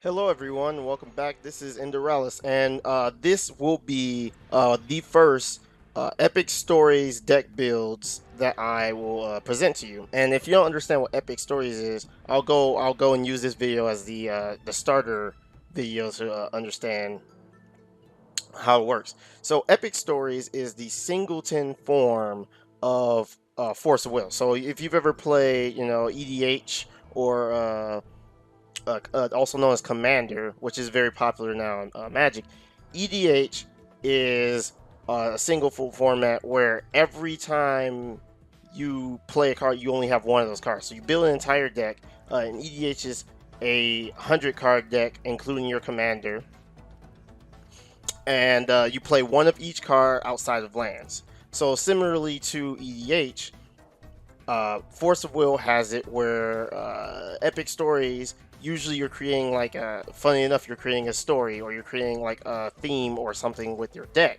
Hello everyone, welcome back. This is Endoralis, and this will be the first Epic Stories deck builds that I will present to you. And if you don't understand what Epic Stories is, I'll go and use this video as the starter video to understand how it works. So Epic Stories is the singleton form of Force of Will. So if you've ever played, EDH or also known as Commander, which is very popular now in Magic. EDH is a single full format where every time you play a card, you only have one of those cards. So you build an entire deck. And EDH is a 100-card deck, including your Commander. And you play one of each card outside of lands. So similarly to EDH, Force of Will has it where Epic Stories, usually you're creating like funny enough, you're creating a story or you're creating like a theme or something with your deck.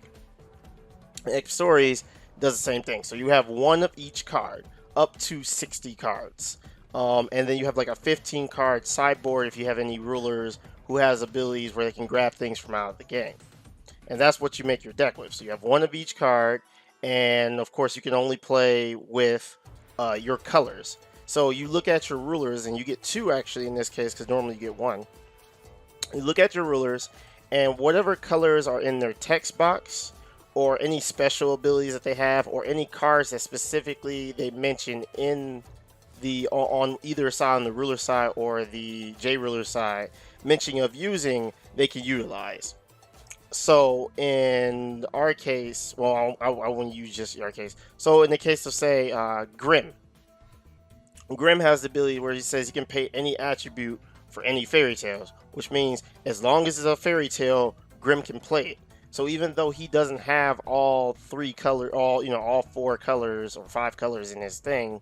Epic Stories does the same thing. So you have one of each card, up to 60 cards. And then you have like a 15 card sideboard if you have any rulers who has abilities where they can grab things from out of the game. And that's what you make your deck with. So you have one of each card, and of course you can only play with your colors. So you look at your rulers, and you get two actually in this case, because normally you get one. You look at your rulers, and whatever colors are in their text box, or any special abilities that they have, or any cards that specifically they mention in the on either side, on the ruler side or the J ruler side, mentioning of using, they can utilize. So in our case, well, I wouldn't use just our case. So in the case of, say, Grim has the ability where he says he can pay any attribute for any fairy tales, which means as long as it's a fairy tale, Grim can play it. So even though he doesn't have all all four colors or five colors in his thing,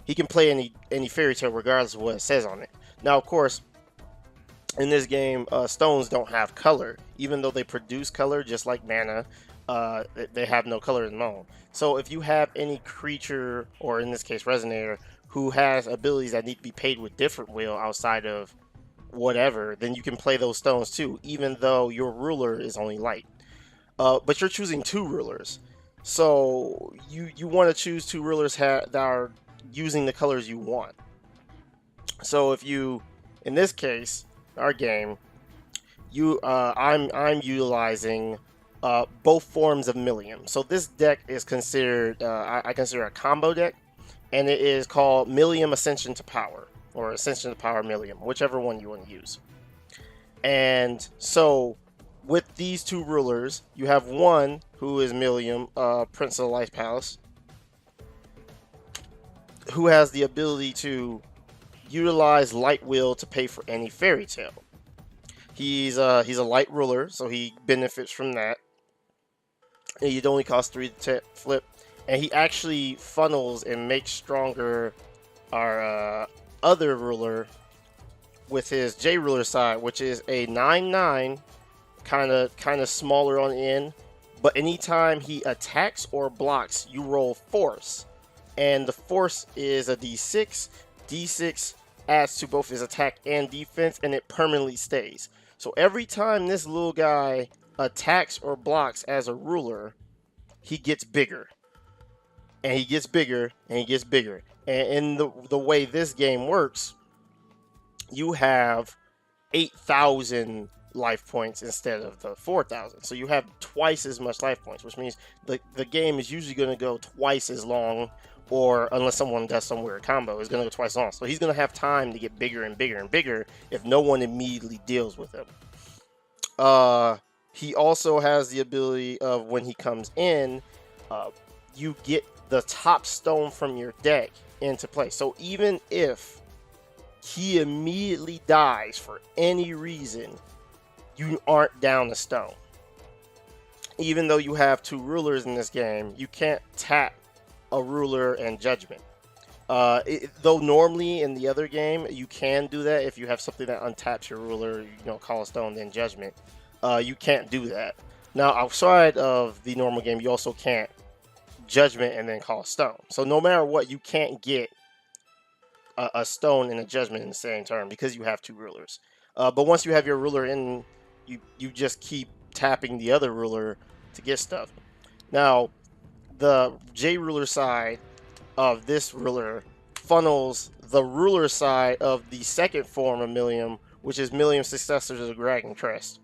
he can play any fairy tale regardless of what it says on it. Now, of course, in this game, stones don't have color, even though they produce color just like mana. They have no color in their own. So if you have any creature, or in this case Resonator, who has abilities that need to be paid with different will outside of whatever, then you can play those stones too, even though your ruler is only light. But you're choosing two rulers, so you want to choose two rulers that are using the colors you want. So if you, in this case, our game, I'm utilizing both forms of Millium. So this deck is considered, I consider a combo deck, and it is called Millium Ascension to Power, or Ascension to Power Millium, whichever one you want to use. And so with these two rulers, you have one who is Millium, Prince of the Light Palace, who has the ability to utilize Light Will to pay for any fairy tale. He's a light ruler, so he benefits from that. And it only costs 3 to flip, and he actually funnels and makes stronger our other ruler with his J ruler side, which is a 9/9, kind of smaller on the end. But anytime he attacks or blocks, you roll force, and the force is a D6. D6 adds to both his attack and defense, and it permanently stays. So every time this little guy attacks or blocks as a ruler, he gets bigger. And he gets bigger, and he gets bigger. And in the way this game works, you have 8,000 life points instead of the 4,000. So you have twice as much life points, which means the game is usually going to go twice as long, or unless someone does some weird combo, is going to go twice as long. So he's going to have time to get bigger and bigger and bigger if no one immediately deals with him. He also has the ability of, when he comes in, you get the top stone from your deck into play. So even if he immediately dies for any reason, you aren't down a stone. Even though you have two rulers in this game, you can't tap a ruler and judgment. Though normally in the other game you can do that if you have something that untaps your ruler, call a stone then judgment. You can't do that. Now outside of the normal game, you also can't judgment and then call a stone. So no matter what, you can't get a stone and a judgment in the same turn because you have two rulers. But once you have your ruler in, you just keep tapping the other ruler to get stuff. Now, the J ruler side of this ruler funnels the ruler side of the second form of Millium, which is Millium's successor to the Dragon Crest.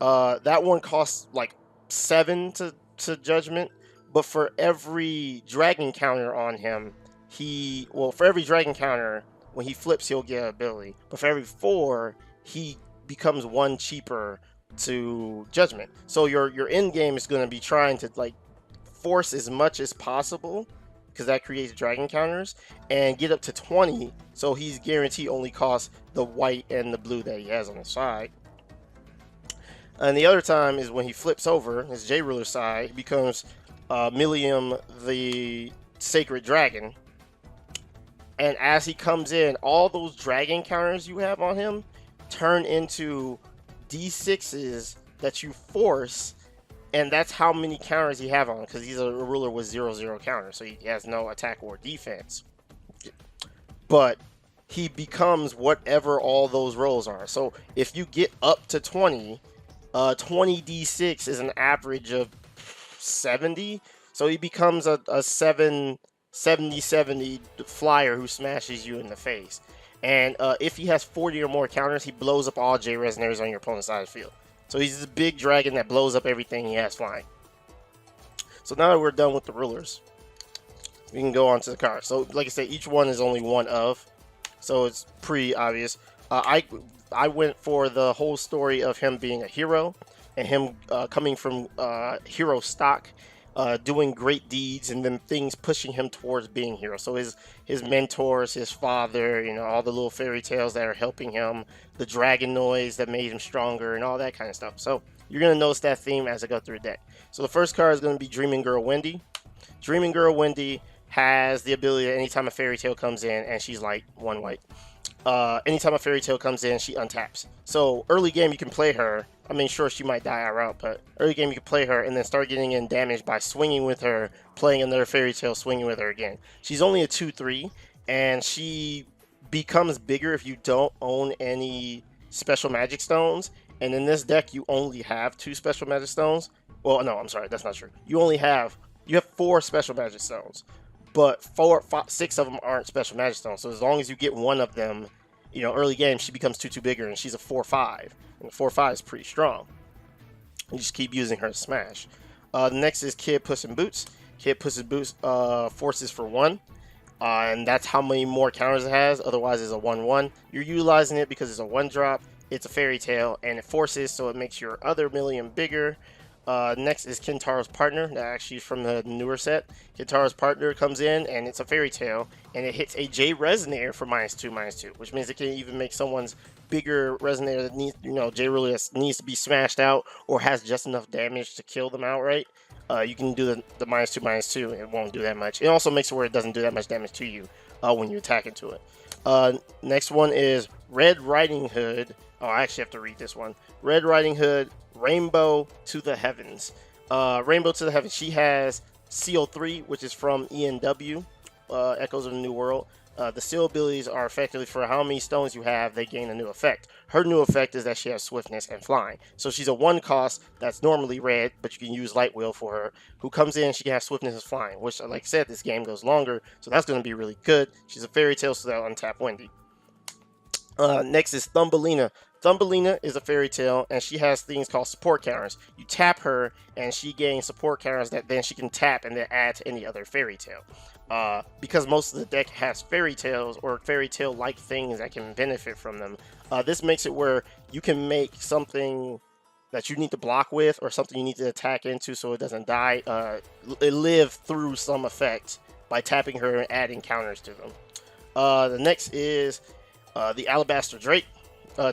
That one costs like 7 to judgment, but for every dragon counter on him, for every dragon counter, when he flips, he'll get an ability. But for every 4, he becomes 1 cheaper to judgment. So your end game is going to be trying to like force as much as possible, because that creates dragon counters, and get up to 20, so he's guaranteed only costs the white and the blue that he has on the side. And the other time is when he flips over his J ruler side, he becomes Millium the Sacred Dragon. And as he comes in, all those dragon counters you have on him turn into D6s that you force, and that's how many counters he have on, because he's a ruler with 0/0 counters, so he has no attack or defense. But he becomes whatever all those rolls are. So if you get up to 20, 20 D6 is an average of 70, so he becomes a 70 flyer who smashes you in the face. And if he has 40 or more counters, he blows up all J Resonators on your opponent's side of the field. So he's this big dragon that blows up everything he has flying. So now that we're done with the rulers, we can go on to the cards. So like I said, each one is only one of, so it's pretty obvious. I went for the whole story of him being a hero, and him coming from hero stock, doing great deeds, and then things pushing him towards being hero. So his mentors, his father, all the little fairy tales that are helping him, the dragon noise that made him stronger, and all that kind of stuff. So you're going to notice that theme as I go through the deck. So the first card is going to be Dreaming Girl Wendy. Dreaming Girl Wendy has the ability that anytime a fairy tale comes in, and she's like 1 white, anytime a fairy tale comes in, she untaps. So early game you can play her. I mean, sure, she might die out, but early game you can play her and then start getting in damage by swinging with her, playing another fairy tale, swinging with her again. She's only a 2/3, and she becomes bigger if you don't own any special magic stones. And in this deck, you only have 2 special magic stones. Well, no, I'm sorry, that's not true. You have 4 special magic stones, but 6 of them aren't special magic stones. So as long as you get one of them, early game, she becomes 2/2 bigger, and she's a 4/5. And 4/5 is pretty strong. You just keep using her to smash. Next is Kid Puss in Boots. Kid Puss in Boots forces for 1. And that's how many more counters it has. Otherwise, it's a 1/1. You're utilizing it because it's a 1-drop. It's a fairy tale, and it forces, so it makes your other Millium bigger. Next is Kintaro's Partner. That actually is from the newer set. Kintaro's Partner comes in, and it's a fairy tale, and it hits a J Resonator for -2/-2, which means it can even make someone's bigger Resonator that needs, J Ruler that needs to be smashed out or has just enough damage to kill them outright. You can do the -2/-2, and it won't do that much. It also makes it where it doesn't do that much damage to you when you attack into it. Next one is Red Riding Hood. Oh, I actually have to read this one. Red Riding Hood, Rainbow to the Heavens. Rainbow to the Heavens. She has CO3, which is from ENW, Echoes of the New World. The seal abilities are effectively for how many stones you have, they gain a new effect. Her new effect is that she has swiftness and flying. So she's a 1 cost that's normally red, but you can use Light Wheel for her. Who comes in, she can have swiftness and flying, which, like I said, this game goes longer, so that's going to be really good. She's a fairy tale, so that'll untap Wendy. Next is Thumbelina. Thumbelina is a fairy tale, and she has things called support counters. You tap her, and she gains support counters that then she can tap and then add to any other fairy tale. Because most of the deck has fairy tales or fairy tale-like things that can benefit from them, this makes it where you can make something that you need to block with or something you need to attack into so it doesn't die, live through some effect by tapping her and adding counters to them. The next is the Alabaster Drake.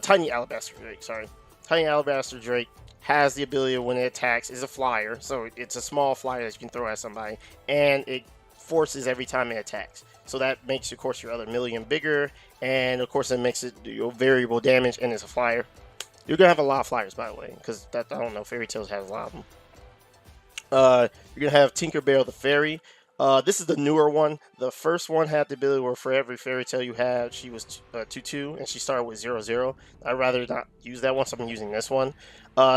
Tiny Alabaster Drake, sorry. Tiny Alabaster Drake has the ability of when it attacks is a flyer, so it's a small flyer that you can throw at somebody, and it forces every time it attacks. So that makes, of course, your other Millium bigger, and of course it makes it variable damage, and it's a flyer. You're gonna have a lot of flyers, by the way, because I don't know, Fairy Tales has a lot of them. You're gonna have Tinkerbell the Fairy. This is the newer one. The first one had the ability where for every fairy tale you had, she was 2/2, and she started with 0/0. I'd rather not use that one, so I'm using this one.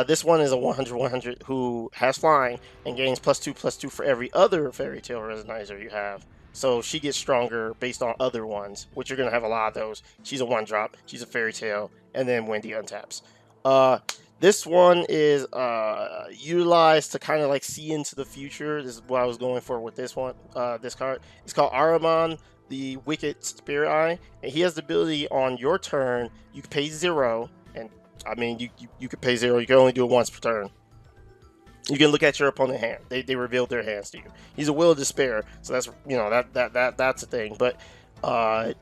This one is a 100/100 who has flying and gains +2/+2 for every other fairy tale resonator you have. So she gets stronger based on other ones, which you're going to have a lot of those. She's a 1-drop, she's a fairy tale, and then Wendy untaps. This one is utilized to kind of like see into the future. This is what I was going for with this one. This card. It's called Ahriman, the Wicked Spirit Eye, and he has the ability on your turn. You can pay 0, and I mean you could pay 0. You can only do it once per turn. You can look at your opponent's hand. They revealed their hands to you. He's a Will of Despair, so that's that's a thing. But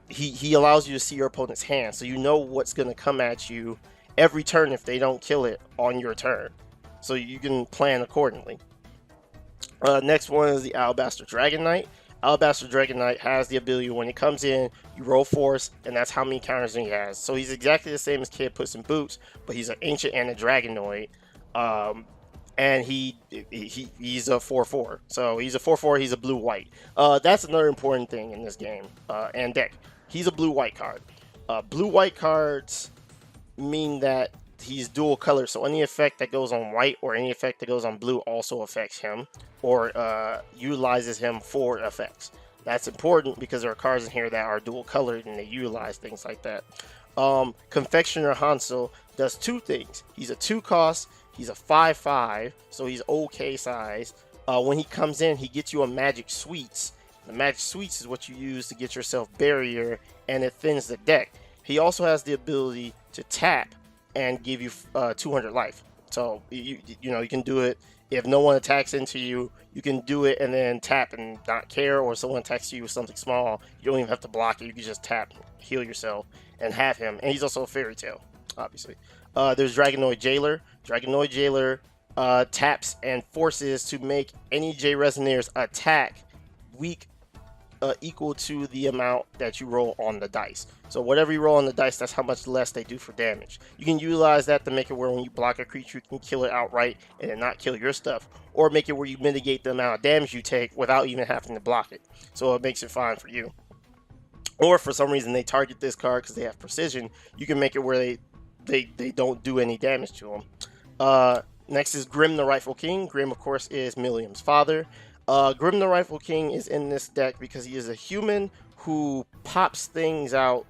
he allows you to see your opponent's hand, so you know what's going to come at you every turn if they don't kill it on your turn, so you can plan accordingly. Next one is the Alabaster Dragon Knight. Alabaster Dragon Knight has the ability when he comes in, you roll force, and that's how many counters he has. So he's exactly the same as Kid Puss in Boots, but he's an ancient and a dragonoid. And he's a 4/4. So he's a 4/4, he's a blue-white. That's another important thing in this game and deck. He's a blue-white card. Blue-white cards mean that he's dual color, so any effect that goes on white or any effect that goes on blue also affects him or utilizes him for effects. That's important because there are cards in here that are dual colored and they utilize things like that. Confectioner Hansel does 2 things. He's a 2-cost, he's a 5/5, so he's okay size. When he comes in, he gets you a Magic Sweets. The Magic Sweets is what you use to get yourself barrier, and it thins the deck. He also has the ability to tap and give you 200 life. So you can do it if no one attacks into you. You can do it and then tap and not care, or someone attacks you with something small. You don't even have to block it. You can just tap, heal yourself, and have him. And he's also a fairy tale, obviously. There's Dragonoid Jailer. Dragonoid Jailer taps and forces to make any J Resonators attack weak equal to the amount that you roll on the dice. So whatever you roll on the dice, that's how much less they do for damage. You can utilize that to make it where when you block a creature, you can kill it outright and then not kill your stuff, or make it where you mitigate the amount of damage you take without even having to block it. So it makes it fine for you. Or for some reason they target this card because they have precision, you can make it where they don't do any damage to them. Next is Grim the Rightful King. Grim, of course, is Millium's father. Grim the Rightful King is in this deck because he is a human who pops things out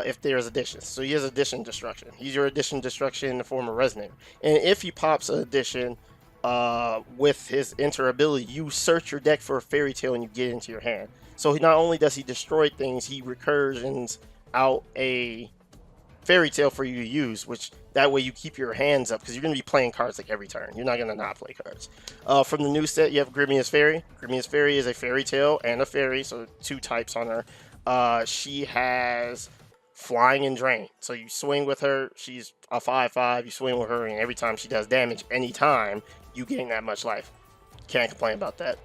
if there's additions. So he has addition destruction. He's your addition destruction in the form of Resonator. And if he pops an addition with his enter ability, you search your deck for a fairy tale and you get into your hand. So not only does he destroy things, he recursions out a fairy tale for you to use, which that way you keep your hands up because you're going to be playing cards like every turn. You're not going to not play cards. From the new set, you have Grimia's Fairy. Grimia's Fairy is a fairy tale and a fairy, so 2 types on her. She has flying and drain. So you swing with her, she's a 5/5. You swing with her, and every time she does damage, anytime, you gain that much life. Can't complain about that.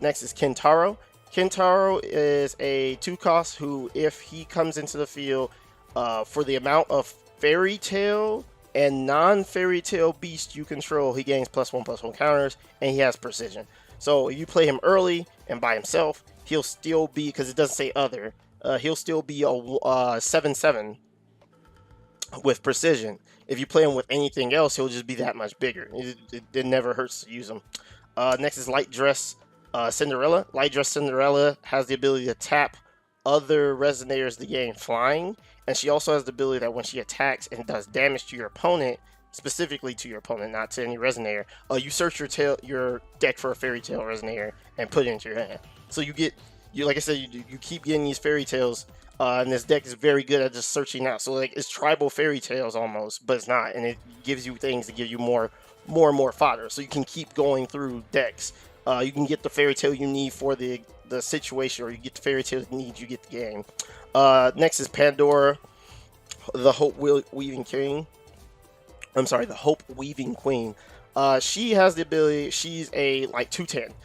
Next is Kintaro. Kintaro is a 2-cost who, if he comes into the field, for the amount of fairy tale and non-fairy tale beast you control, he gains +1/+1 counters, and he has precision. So if you play him early and by himself, he'll still be, because it doesn't say other, he'll still be a 7/7 with precision. If you play him with anything else, he'll just be that much bigger. It never hurts to use him. Next is Light Dress Cinderella. Light Dress Cinderella has the ability to tap other resonators to gain flying, and she also has the ability that when she attacks and does damage to your opponent, specifically to your opponent, not to any resonator, you search your deck for a fairy tale resonator and put it into your hand. So like I said, you keep getting these fairy tales, and this deck is very good at just searching out. So like it's tribal fairy tales almost, but it's not, and it gives you things to give you more and more fodder, so you can keep going through decks. You can get the fairy tale you need for the situation, or you get the fairy tale you need, you get the game. Next is Pandora, the Hope Weaving King. I'm sorry, the Hope Weaving Queen. She has the ability, she's a like 210.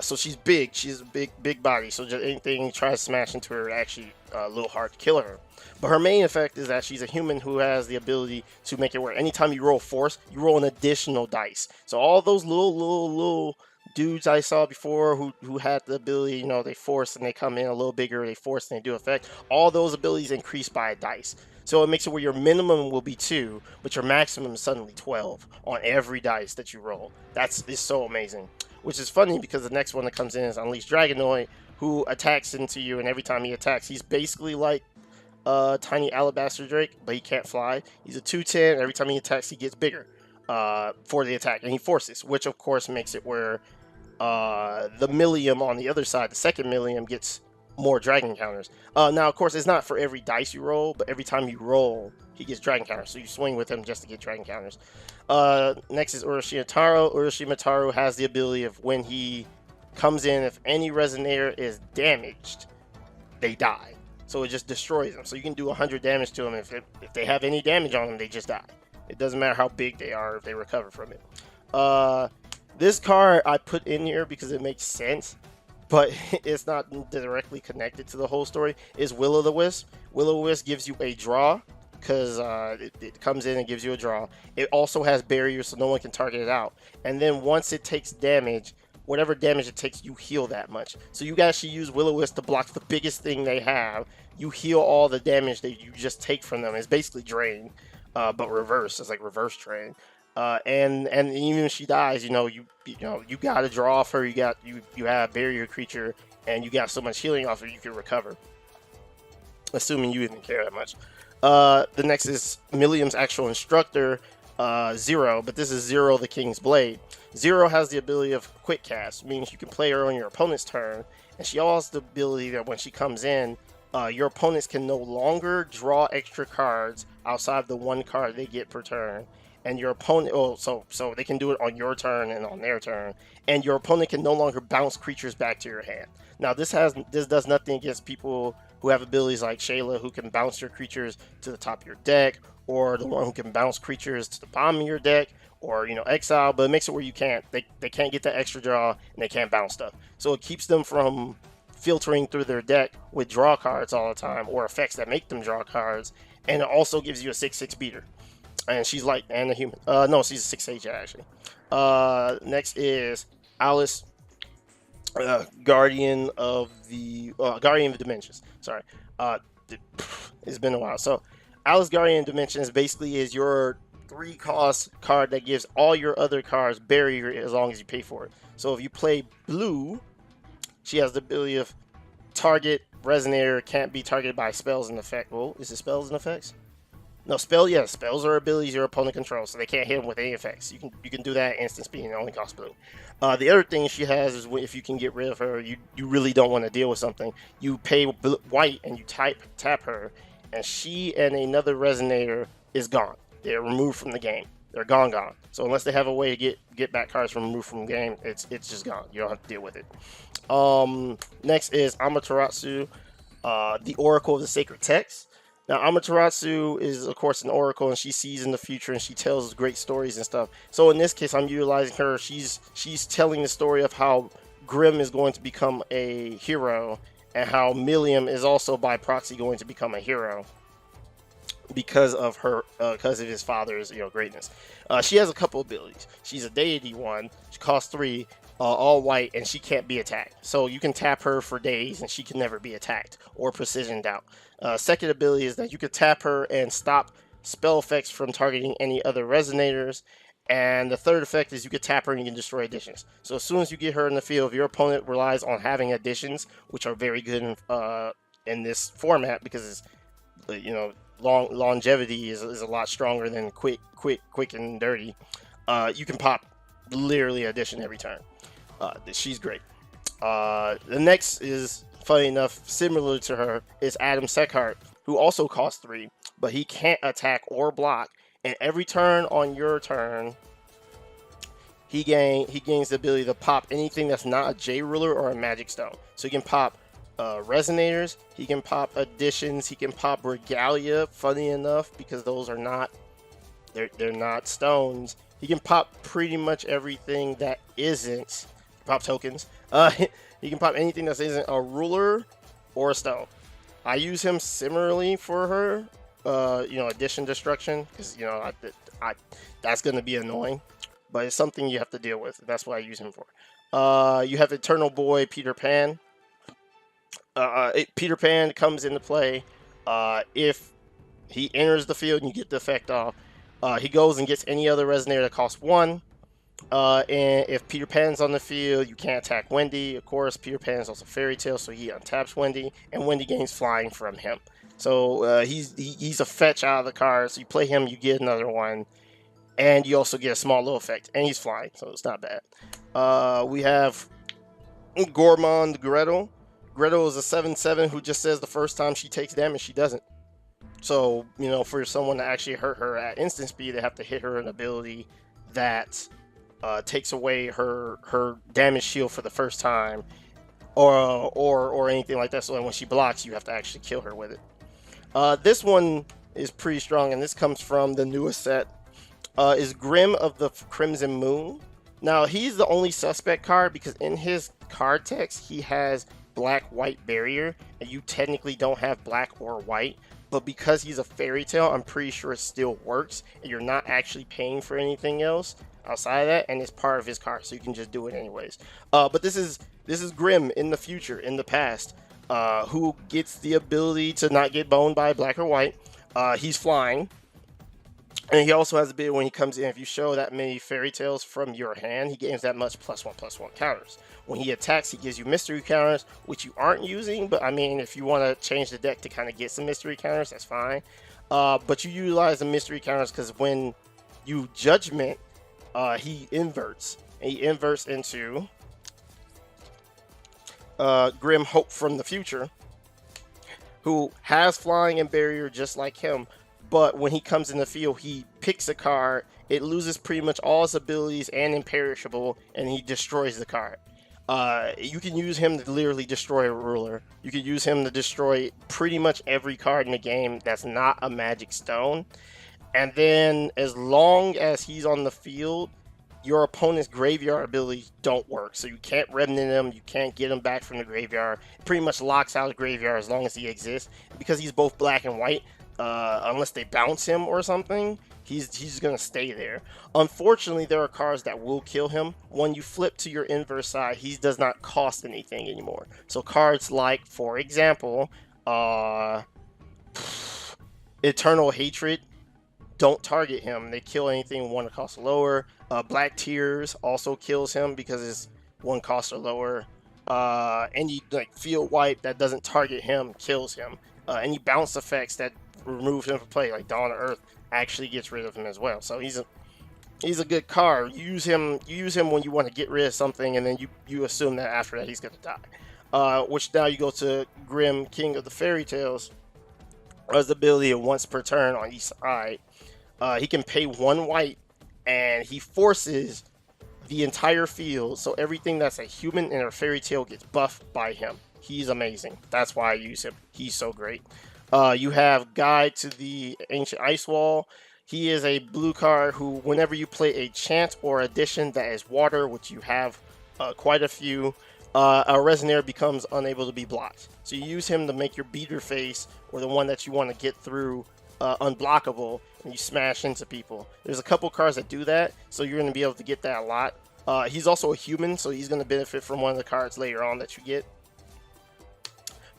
So she's big, she's a big body, so just anything you try to smash into her, actually a little hard to kill her. But her main effect is that she's a human who has the ability to make it where anytime you roll force, you roll an additional dice. So all those little dudes I saw before who had the ability, you know, they force and they come in a little bigger, they force and they do effect. All those abilities increase by a dice. So it makes it where your minimum will be 2, but your maximum is suddenly 12 on every dice that you roll. Is so amazing. Which is funny because the next one that comes in is Unleashed Dragonoid, who attacks into you, and every time he attacks, he's basically like tiny alabaster drake, but he can't fly. He's a 210. Every time he attacks, he gets bigger for the attack, and he forces, which of course makes it where the Millium on the other side, the second Millium, gets more dragon counters. Now, of course, it's not for every dice you roll, but every time you roll, he gets dragon counters. So you swing with him just to get dragon counters. Next is Urushimataro. Urushimataro has the ability of when he comes in, if any resonator is damaged, they die. So it just destroys them. So you can do 100 damage to them. If they have any damage on them, they just die. It doesn't matter how big they are if they recover from it. This card I put in here because it makes sense, but it's not directly connected to the whole story, is Will-O-The-Wisp. Will-O-The-Wisp gives you a draw because it comes in and gives you a draw. It also has barriers so no one can target it out. And then once it takes damage, whatever damage it takes, you heal that much. So you actually use Will-O-Wisp to block the biggest thing they have. You heal all the damage that you just take from them. It's basically drain, but reverse. It's like reverse drain. And even if she dies, you got a draw off her. You have a barrier creature, and you got so much healing off her you can recover. Assuming you didn't care that much. The next is Millium's actual instructor, Zero, but this is Zero the King's Blade. Zero has the ability of quick cast, meaning you can play her on your opponent's turn, and she also has the ability that when she comes in, your opponents can no longer draw extra cards outside the one card they get per turn. And your opponent, so they can do it on your turn and on their turn, and your opponent can no longer bounce creatures back to your hand. Now this does nothing against people who have abilities like Shayla, who can bounce your creatures to the top of your deck, or the one who can bounce creatures to the bottom of your deck, or exile. But it makes it where they can't get that extra draw and they can't bounce stuff. So it keeps them from filtering through their deck with draw cards all the time, or effects that make them draw cards, and it also gives you a 6/6 beater. And she's light and a human. No, she's a 6/8 actually. Next is Alice, Guardian of the Dimensions. Sorry, it's been a while. So Alice, Guardian of Dimensions basically is your 3-cost card that gives all your other cards barrier as long as you pay for it. So if you play blue, she has the ability of target resonator can't be targeted by spells and effects. Well, is it spells and effects? No, spells are abilities your opponent controls, so they can't hit them with any effects. You can do that at instant speed and it only costs blue. The other thing she has is if you can get rid of her, you really don't want to deal with something. You pay white and you tap her, and she and another resonator is gone. They're removed from the game. They're gone. So unless they have a way to get back cards from removed from the game, it's just gone. You don't have to deal with it. Next is Amaterasu, the Oracle of the Sacred Text. Now, Amaterasu is, of course, an oracle, and she sees in the future, and she tells great stories and stuff. So in this case, I'm utilizing her. She's telling the story of how Grimm is going to become a hero, and how Millium is also by proxy going to become a hero because of his father's greatness. She has a couple abilities. She's a deity one. She costs 3. All white, and she can't be attacked. So you can tap her for days, and she can never be attacked or precisioned out. Second ability is that you could tap her and stop spell effects from targeting any other resonators. And the third effect is you could tap her and you can destroy additions. So as soon as you get her in the field, if your opponent relies on having additions, which are very good in this format because it's, longevity is a lot stronger than quick and dirty. You can pop literally addition every turn. She's great. The next is, funny enough, similar to her, is Adam Seckhart, who also costs 3, but he can't attack or block. And every turn on your turn, he gains the ability to pop anything that's not a J ruler or a magic stone. So he can pop resonators, he can pop additions, he can pop regalia. Funny enough, because those are not they're not stones. He can pop pretty much everything that isn't pop tokens. He can pop anything that isn't a ruler or a stone. I use him similarly for her, addition destruction, because that's going to be annoying, but it's something you have to deal with. That's what I use him for. You have Eternal Boy Peter Pan. Peter Pan comes into play if he enters the field and you get the effect off. He goes and gets any other Resonator that costs 1. And if Peter Pan's on the field, you can't attack Wendy. Of course, Peter Pan is also Fairy Tale, so he untaps Wendy, and Wendy gains flying from him. So he's a fetch out of the card. So you play him, you get another one, and you also get a small little effect, and he's flying, so it's not bad. We have Gourmand Gretel. Gretel is a 7/7 who just says the first time she takes damage, she doesn't. So, you know, for someone to actually hurt her at instant speed, they have to hit her an ability that takes away her damage shield for the first time, or anything like that. So when she blocks, you have to actually kill her with it. This one is pretty strong, and this comes from the newest set. Is Grim of the Crimson Moon. Now, he's the only suspect card because in his card text, he has black-white barrier, and you technically don't have black or white. But because he's a Fairy Tale, I'm pretty sure it still works, and you're not actually paying for anything else outside of that, and it's part of his card, so you can just do it anyways. But this is Grim in the future, in the past, who gets the ability to not get boned by black or white. He's flying. And he also has a bit when he comes in, if you show that many Fairy Tales from your hand, he gains that much +1/+1 counters. When he attacks, he gives you mystery counters, which you aren't using, but I mean, if you want to change the deck to kind of get some mystery counters, that's fine. But you utilize the mystery counters because when you Judgment, he inverts. And he inverts into Grim Hope from the Future, who has flying and barrier just like him. But when he comes in the field, he picks a card, it loses pretty much all its abilities and imperishable, and he destroys the card. You can use him to literally destroy a ruler. You can use him to destroy pretty much every card in the game that's not a magic stone. And then as long as he's on the field, your opponent's graveyard abilities don't work. So you can't remnant him, you can't get him back from the graveyard. It pretty much locks out the graveyard as long as he exists. Because he's both black and white, unless they bounce him or something, he's gonna stay there. Unfortunately, there are cards that will kill him. When you flip to your inverse side, he does not cost anything anymore. So cards like, for example, Eternal Hatred don't target him. They kill anything 1 cost or lower. Black Tears also kills him because it's 1 cost or lower. Any like field wipe that doesn't target him kills him. Any bounce effects that remove him from play, like Dawn of Earth, actually gets rid of him as well. So he's a good card. You use him when you want to get rid of something, and then you assume that after that he's gonna die. Which now you go to Grim, King of the Fairy Tales. Has the ability of once per turn on each side. He can pay 1 white, and he forces the entire field. So everything that's a human and a fairy tale gets buffed by him. He's amazing. That's why I use him. He's so great. You have Guide to the Ancient Ice Wall. He is a blue card who, whenever you play a chant or addition that is water, which you have quite a few, a Resonator becomes unable to be blocked. So you use him to make your beater face, or the one that you want to get through, unblockable, and you smash into people. There's a couple cards that do that, so you're going to be able to get that a lot. He's also a human, so he's going to benefit from one of the cards later on that you get.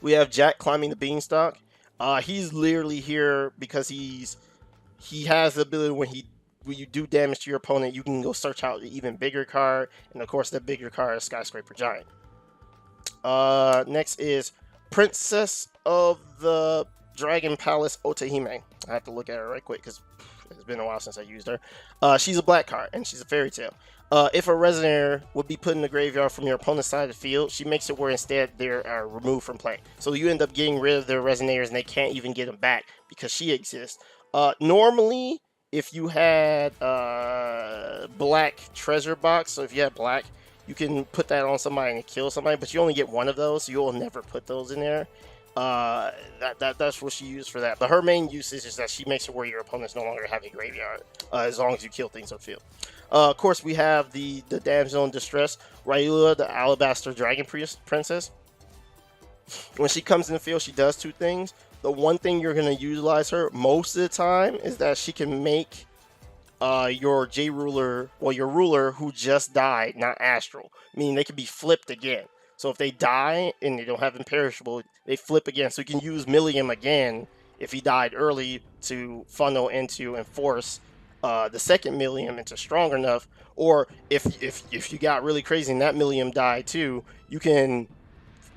We have Jack Climbing the Beanstalk. He's literally here because he has the ability when you do damage to your opponent, you can go search out the even bigger card, and of course that bigger card is Skyscraper Giant. Next is Princess of the Dragon Palace Otahime. I have to look at her right quick because it's been a while since I used her. She's a black card, and she's a fairy tale. If a Resonator would be put in the graveyard from your opponent's side of the field, she makes it where instead they're removed from play. So you end up getting rid of their Resonators, and they can't even get them back because she exists. Normally, if you had black treasure box, so if you had black, you can put that on somebody and kill somebody, but you only get one of those, so you'll never put those in there. That's what she used for that. But her main usage is that she makes it where your opponents no longer have a graveyard, as long as you kill things on field. Of course, we have the damsel in distress, Reiya, the Alabaster Dragon Princess. When she comes in the field, she does 2 things. The one thing you're going to utilize her most of the time is that she can make your J ruler, well, your ruler who just died, not astral, meaning they can be flipped again. So if they die and they don't have imperishable, they flip again. So you can use Millium again if he died early to funnel into and force the second Millium into strong enough. Or if you got really crazy and that Millium died too, you can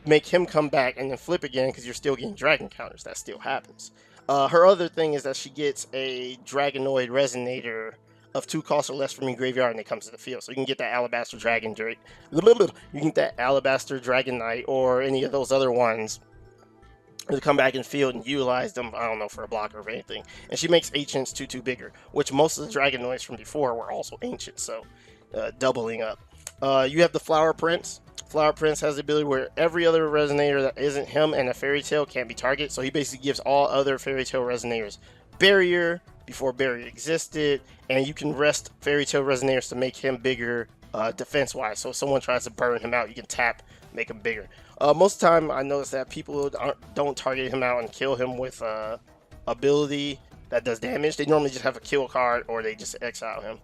make him come back and then flip again because you're still getting dragon counters. That still happens. Her other thing is that she gets a Dragonoid Resonator of 2 costs or less from your graveyard and it comes to the field. So you can get that Alabaster Dragon Drake. You can get that Alabaster Dragon Knight or any of those other ones to come back in field and utilize them, I don't know, for a blocker or anything. And she makes Ancients 2/2 bigger, which most of the Dragonoids from before were also Ancient, so doubling up. You have the Flower Prince. Flower Prince has the ability where every other Resonator that isn't him and a Fairy Tail can't be targeted, so he basically gives all other Fairy Tail Resonators barrier before barrier existed, and you can rest Fairy Tail Resonators to make him bigger defense-wise. So if someone tries to burn him out, you can tap, make him bigger. Most of the time, I notice that people don't target him out and kill him with ability that does damage. They normally just have a kill card or they just exile him.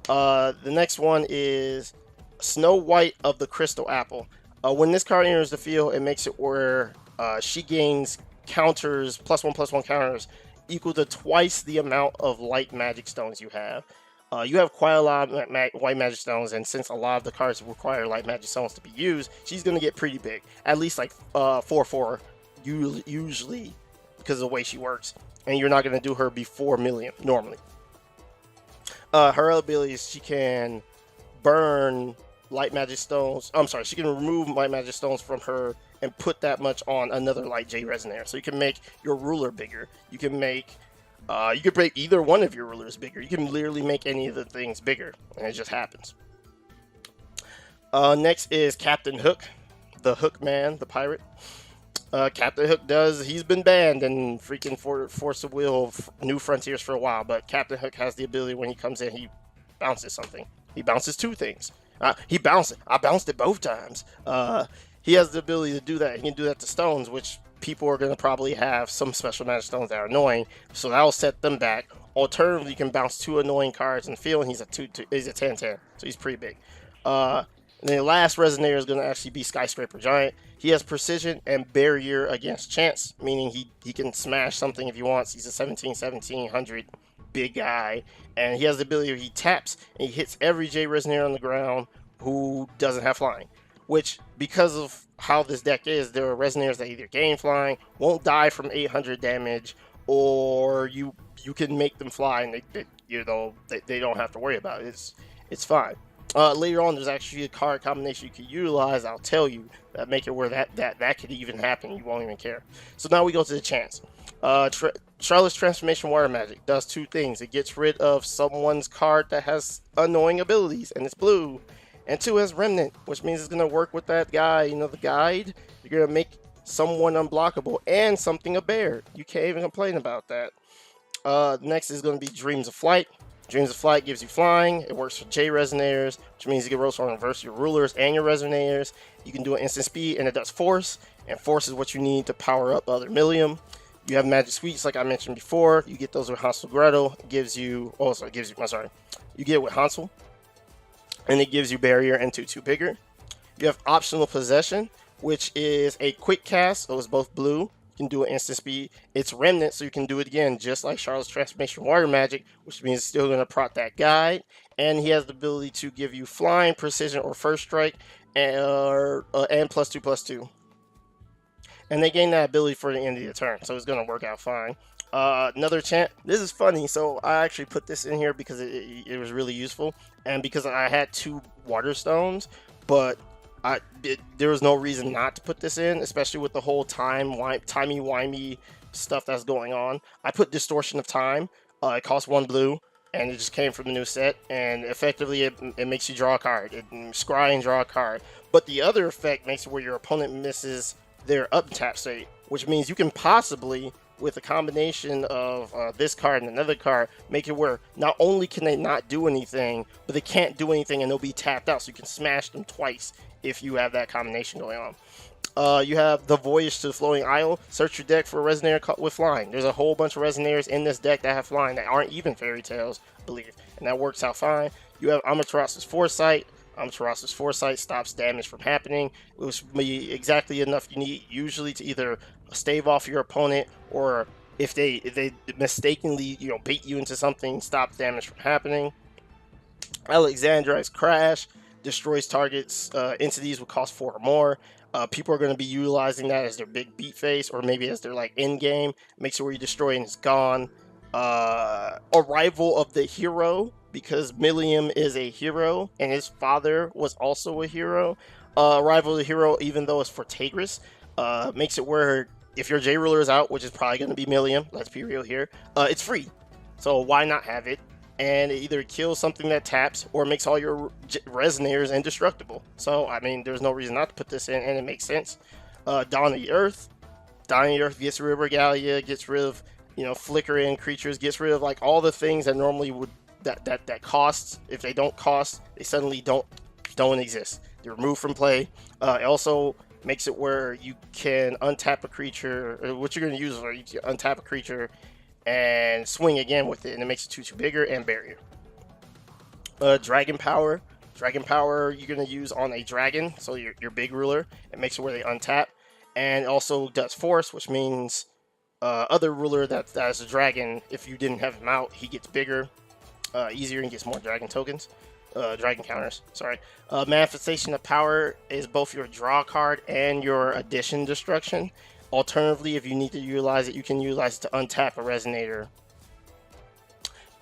The next one is Snow White of the Crystal Apple. When this card enters the field, it makes it where she gains counters, +1/+1 counters, equal to twice the amount of light magic stones you have. You have quite a lot of white magic stones, and since a lot of the cards require light magic stones to be used, she's going to get pretty big. At least like 4/4, usually, because of the way she works. And you're not going to do her before Millium, normally. Her ability is she can burn light magic stones. I'm sorry, she can remove light magic stones from her and put that much on another light J Resonator. So you can make your ruler bigger. You can make you could break either one of your rulers bigger. You can literally make any of the things bigger, and it just happens. Next is Captain Hook, the Hook Man, the pirate. Captain Hook he's been banned in freaking Force of Will New Frontiers for a while, but Captain Hook has the ability when he comes in, he bounces something. He bounces 2 things. I bounced it both times. He has the ability to do that. He can do that to stones, which people are going to probably have some special magic stones that are annoying, so that'll set them back. Alternatively, you can bounce 2 annoying cards in the field, and he's a 10/10, so he's pretty big. And the last Resonator is going to actually be Skyscraper Giant. He has precision and barrier against chance, meaning he can smash something if he wants. He's a 17/1700 big guy, and he has the ability where he taps and he hits every J Resonator on the ground who doesn't have flying. Which, because of how this deck is, there are Resonators that either gain flying, won't die from 800 damage, or you can make them fly and they don't have to worry about it. It's fine. Later on, there's actually a card combination you can utilize, I'll tell you, that make it where that could even happen. You won't even care. So now we go to the chance. Charlotte's Transformation Water Magic does 2 things. It gets rid of someone's card that has annoying abilities, and it's blue. And 2 has Remnant, which means it's going to work with that guy, the guide. You're going to make someone unblockable and something a bear. You can't even complain about that. Next is going to be Dreams of Flight. Dreams of Flight gives you flying. It works for J Resonators, which means you can roll on reverse your rulers and your Resonators. You can do an instant speed, and it does force. And force is what you need to power up other Millium. You have Magic Sweets, like I mentioned before. You get those with Hansel Gretel. You get it with Hansel. And it gives you barrier and 2/2 bigger. You have Optional Possession, which is a quick cast. So it's both blue. You can do an instant speed. It's Remnant, so you can do it again, just like Charlotte's Transformation Water Magic, which means it's still going to proc that guide. And he has the ability to give you flying, precision, or first strike, and +2/+2. And they gain that ability for the end of the turn, so it's going to work out fine. Another chant. This is funny, so I actually put this in here because it was really useful, and because I had 2 water stones, but there was no reason not to put this in, especially with the whole timey-wimey stuff that's going on. I put Distortion of Time. It costs 1 blue, and it just came from the new set, and effectively it makes you draw a card. It scry and draw a card. But the other effect makes it where your opponent misses their up tap state, which means you can possibly with a combination of this card and another card, make it where not only can they not do anything, but they can't do anything and they'll be tapped out, so you can smash them twice if you have that combination going on. You have the Voyage to the Floating Isle. Search your deck for a Resonator with flying. There's a whole bunch of Resonators in this deck that have flying that aren't even Fairy Tales, I believe, and that works out fine. You have Amateras's Foresight. Amateras's Foresight stops damage from happening, which will be exactly enough you need usually to either stave off your opponent, or if they mistakenly bait you into something, stop damage from happening. Alexandrine's Crash destroys targets entities would cost 4 or more. People are going to be utilizing that as their big beat face, or maybe as their like end game. Makes it where you destroy and it's gone. Arrival of the Hero, because Millium is a hero and his father was also a hero. Arrival of the Hero, even though it's for Tigris, makes it where if your J Ruler is out, which is probably going to be Millium, let's be real here, it's free. So why not have it? And it either kills something that taps or makes all your Resonators indestructible. So, I mean, there's no reason not to put this in, and it makes sense. Dawn of the Earth. Dawn of the Earth gets rid of Regalia, gets rid of, flickering creatures, gets rid of, like, all the things that normally would, that costs. If they don't cost, they suddenly don't exist. They're removed from play. It also makes it where you can untap a creature, or what you're going to use, or you can untap a creature and swing again with it, and it makes it 2/2 bigger and barrier. Dragon Power. Dragon Power you're going to use on a dragon, so your big ruler. It makes it where they untap. And it also does Force, which means other ruler that is a dragon, if you didn't have him out, he gets bigger, easier, and gets more dragon tokens. Dragon counters, sorry. Manifestation of Power is both your draw card and your addition destruction. Alternatively, if you need to utilize it, you can utilize it to untap a Resonator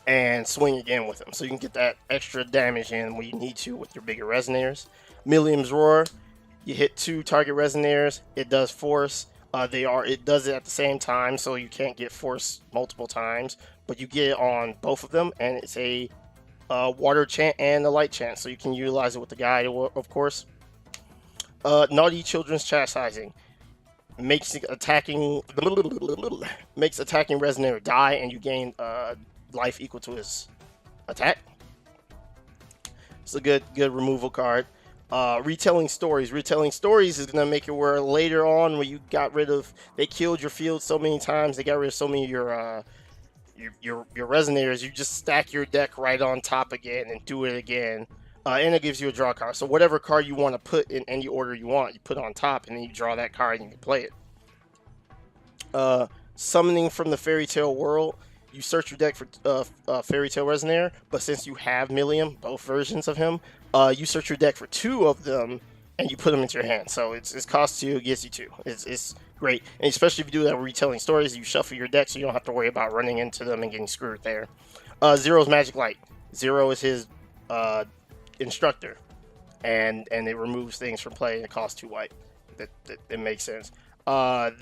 and swing again with them. So you can get that extra damage in when you need to with your bigger Resonators. Millium's Roar, you hit 2 target Resonators, it does Force. It does it at the same time, so you can't get Force multiple times, but you get it on both of them, and it's a water chant and a light chant, so you can utilize it with the guide, of course. Naughty Children's Chastising. Makes attacking Resonator die, and you gain life equal to his attack. It's a good removal card. Retelling Stories. Retelling Stories is gonna make it where later on, when you they killed your field so many times, they got rid of so many of your Resonators, you just stack your deck right on top again and do it again. And it gives you a draw card. So whatever card you want to put in any order you want, you put on top, and then you draw that card and you can play it. Summoning from the Fairy Tale World. You search your deck for Fairy Tale Resonator, but since you have Millium, both versions of him, you search your deck for 2 of them, and you put them into your hand. So it's cost 2, it gets you 2. It's great. And especially if you do that with Retelling Stories, you shuffle your deck so you don't have to worry about running into them and getting screwed there. Zero's Magic Light. Zero is his instructor, and it removes things from play, and it costs 2 white. That makes sense.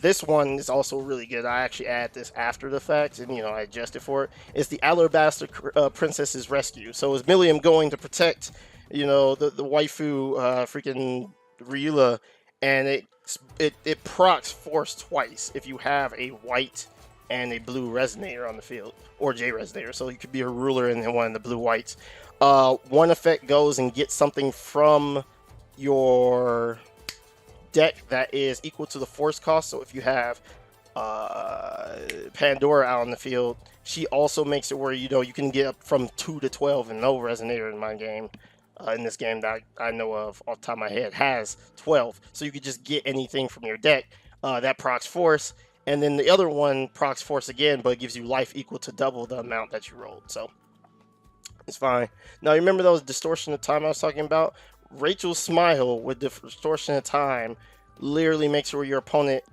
This one is also really good. I actually add this after the fact, and I adjusted for it. It's the Alabaster Princess's Rescue. So is Millium going to protect the waifu freaking Reiya, and it procs Force twice if you have a white and a blue Resonator on the field, or J Resonator. So you could be a ruler and then one of the blue whites. One effect goes and gets something from your deck that is equal to the Force cost. So if you have Pandora out on the field, she also makes it where you can get up from 2 to 12, and no Resonator in my game, in this game that I know of off the top of my head, has 12. So you could just get anything from your deck that procs Force, and then the other one procs Force again, but it gives you life equal to double the amount that you rolled. So it's fine. Now, you remember those Distortion of Time I was talking about? Rachel's Smile with Distortion of Time literally makes it where your opponent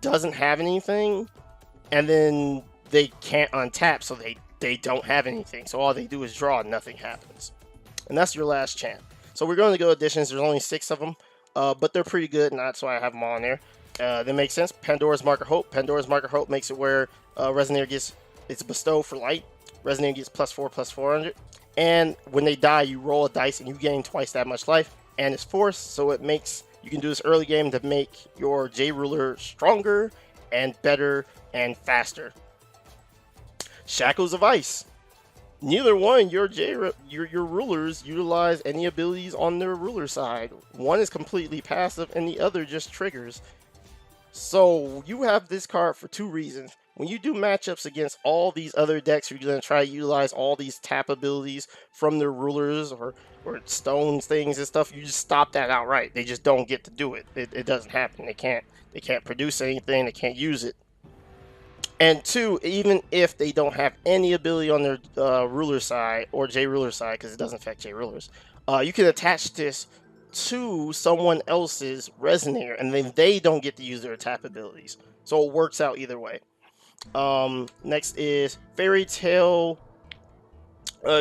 doesn't have anything, and then they can't untap, so they don't have anything. So all they do is draw and nothing happens. And that's your last chant. So we're going to go additions. There's only 6 of them, but they're pretty good, and that's why I have them all in there. That makes sense. Pandora's Mark of Hope. Pandora's Mark of Hope makes it where Resonator gets its bestow for light. Resonator gets +4, +400. And when they die, you roll a dice and you gain twice that much life. And it's Force, so it makes you can do this early game to make your J Ruler stronger and better and faster. Shackles of Ice. Neither one your rulers utilize any abilities on their ruler side. One is completely passive and the other just triggers. So you have this card for two reasons. When you do matchups against all these other decks, you're going to try to utilize all these tap abilities from their rulers or stones things and stuff. You just stop that outright. They just don't get to do it. It doesn't happen. They can't produce anything. They can't use it. And two, even if they don't have any ability on their ruler side or J ruler side, because it doesn't affect J rulers, you can attach this to someone else's resonator, and then they don't get to use their tap abilities. So it works out either way. Next is Fairy Tale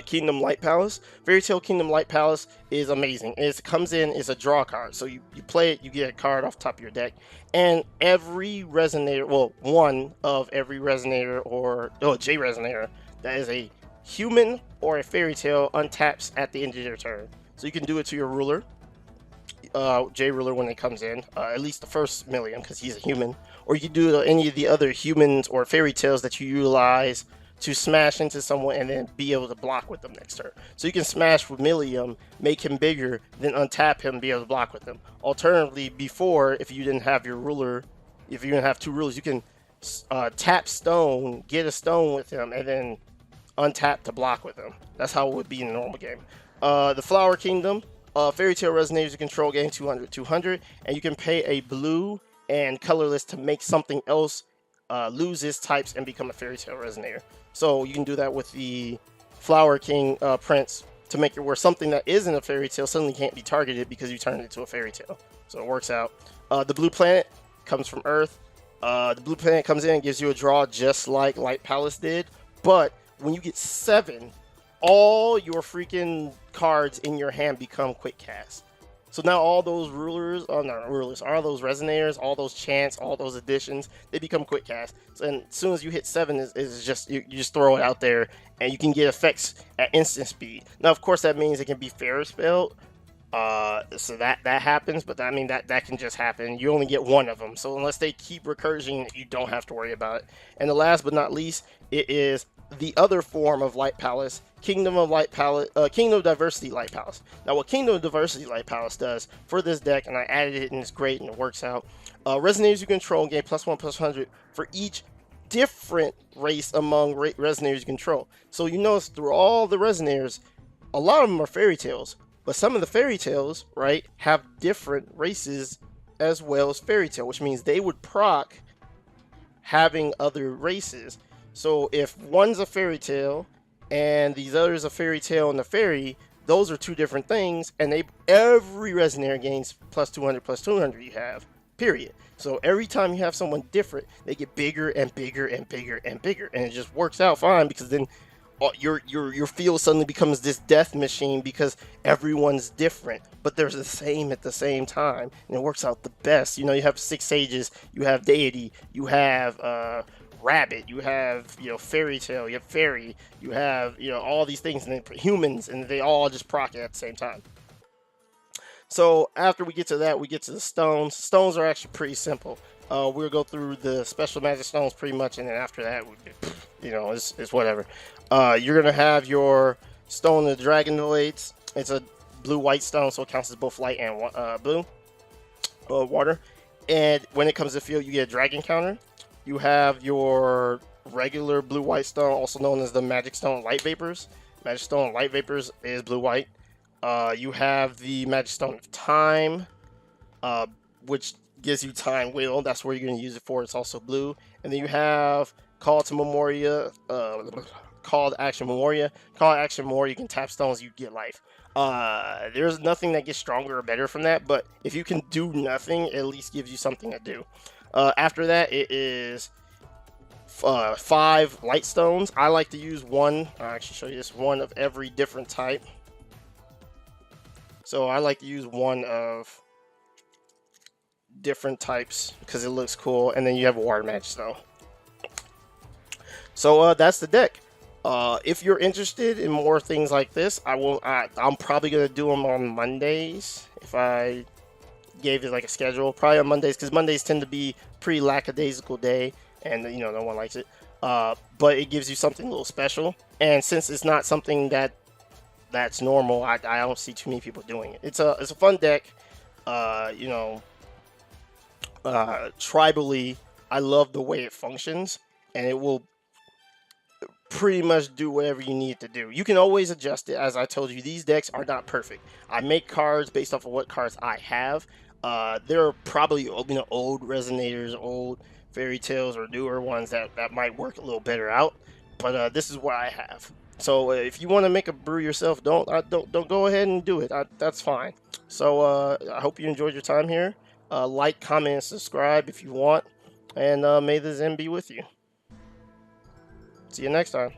Kingdom Light Palace. Fairy Tale Kingdom Light Palace is amazing. It comes in as a draw card. So you play it, you get a card off the top of your deck. And every resonator, well, one of every resonator or J resonator that is a human or a fairy tale untaps at the end of their turn. So you can do it to your ruler, J ruler when it comes in, at least the first Millium because he's a human. Or you can do it to any of the other humans or fairy tales that you utilize to smash into someone and then be able to block with them next turn. So you can smash with Millium, make him bigger, then untap him, be able to block with him. Alternatively, before, if you didn't have your ruler, if you didn't have two rulers, you can tap stone, get a stone with him, and then untap to block with him. That's how it would be in a normal game. The Flower Kingdom, Fairy Tale Resonators you control, gain 200, and you can pay a blue and colorless to make something else lose its types and become a Fairy Tale Resonator. So you can do that with the Flower King Prince to make it where something that isn't a fairy tale suddenly can't be targeted because you turned it into a fairy tale. So it works out. The Blue Planet comes from Earth. The Blue Planet comes in and gives you a draw just like Light Palace did. But when you get 7, all your freaking cards in your hand become quick cast. So now all those rulers, all those resonators, all those chants, all those additions, they become quick cast. So, and as soon as you hit 7, is just you just throw it out there, and you can get effects at instant speed. Now, of course, that means it can be fair spelled. So that happens, but I mean that can just happen. You only get one of them. So unless they keep recursion, you don't have to worry about it. And the last but not least, it is the other form of Light Palace, Kingdom of Diversity Light Palace. Now, what Kingdom of Diversity Light Palace does for this deck, and I added it and it's great and it works out. Resonators you control gain +1/+100 for each different race among resonators you control. So you notice through all the resonators, a lot of them are fairy tales, but some of the fairy tales, right, have different races as well as fairy tale, which means they would proc having other races. So if one's a fairy tale and these others a fairy tale and a fairy, those are two different things, and every resonator gains +200/+200 you have, period. So every time you have someone different, they get bigger and bigger and bigger and bigger, and it just works out fine because then your field suddenly becomes this death machine because everyone's different, but they're the same at the same time, and it works out the best. You know, you have 6 sages, you have deity, you have rabbit, you have fairy tale, you have fairy, you have all these things, and then humans, and they all just proc it at the same time. So after we get to that, we get to the stones. Stones are actually pretty simple. We'll go through the special magic stones pretty much, and then after that, it's whatever. You're gonna have your stone of the Dragon Blades. It's a blue-white stone, so it counts as both light and blue water. And when it comes to field, you get a dragon counter. You have your regular blue-white stone, also known as the Magic Stone Light Vapors. Magic Stone Light Vapors is blue-white. You have the Magic Stone of Time, which gives you Time Wheel. That's where you're going to use it for. It's also blue. And then you have Call to Memoria, Call to Action Memoria. Call to Action Memoria, you can tap stones, you get life. There's nothing that gets stronger or better from that, but if you can do nothing, it at least gives you something to do. After that, it is 5 light stones. I like to use one. I'll actually show you this, one of every different type. So I like to use one of different types because it looks cool. And then you have a water magic stone. So that's the deck. If you're interested in more things like this, I'm probably gonna do them on Mondays if I gave it like a schedule, probably on Mondays, because Mondays tend to be pretty lackadaisical day, and you know, no one likes it. But it gives you something a little special, and since it's not something that's normal, I don't see too many people doing it. It's a fun deck. You know, tribally, I love the way it functions, and it will pretty much do whatever you need to do. You can always adjust it. As I told you, these decks are not perfect. I make cards based off of what cards I have. There are probably, you know, old resonators, old fairy tales, or newer ones that might work a little better out. But this is what I have. So if you want to make a brew yourself, don't go ahead and do it. That's fine. So I hope you enjoyed your time here. Like, comment, and subscribe if you want. And may the Zen be with you. See you next time.